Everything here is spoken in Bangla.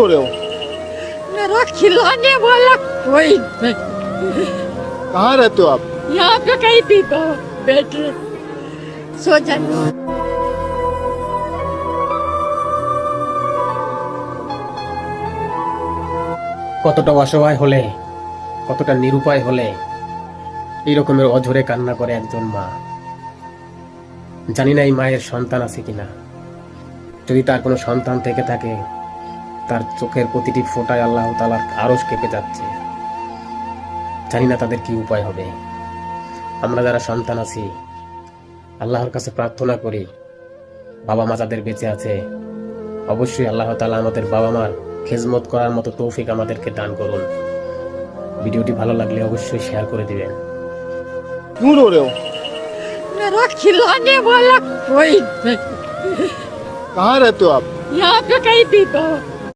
हो रहे हो? मेरा खिलाने वाला कोई नहीं। कहाँ रहते हो आप? यहाँ पे कहीं भी बैठे सो जाए। কতটা অসহায় হলে, কতটা নিরুপায় হলে এই রকমের অঝরে কান্না করে একজন মা। জানি না এই মায়ের সন্তান আছে কিনা। যদি তার কোনো সন্তান থেকে থাকে, তার চোখের প্রতিটি ফোঁটায় আল্লাহ তাআলার আরশ কেঁপে যাচ্ছে। জানি না তাদের কি উপায় হবে। আমরা যারা সন্তান আছি, আল্লাহর কাছে প্রার্থনা করি, বাবা মা যাদের বেঁচে আছে, অবশ্যই আল্লাহ তাআলা আমাদের বাবা মার খেজমত করার মতো তৌফিক আমাদেরকে দান করুন। ভিডিওটি ভালো লাগলে অবশ্যই শেয়ার করে দিবেন। क्यों रो रहे हो? मेरा खिलाने वाला कोई नहीं। कहाँ रहते हो आप? यहाँ पे कहीं भी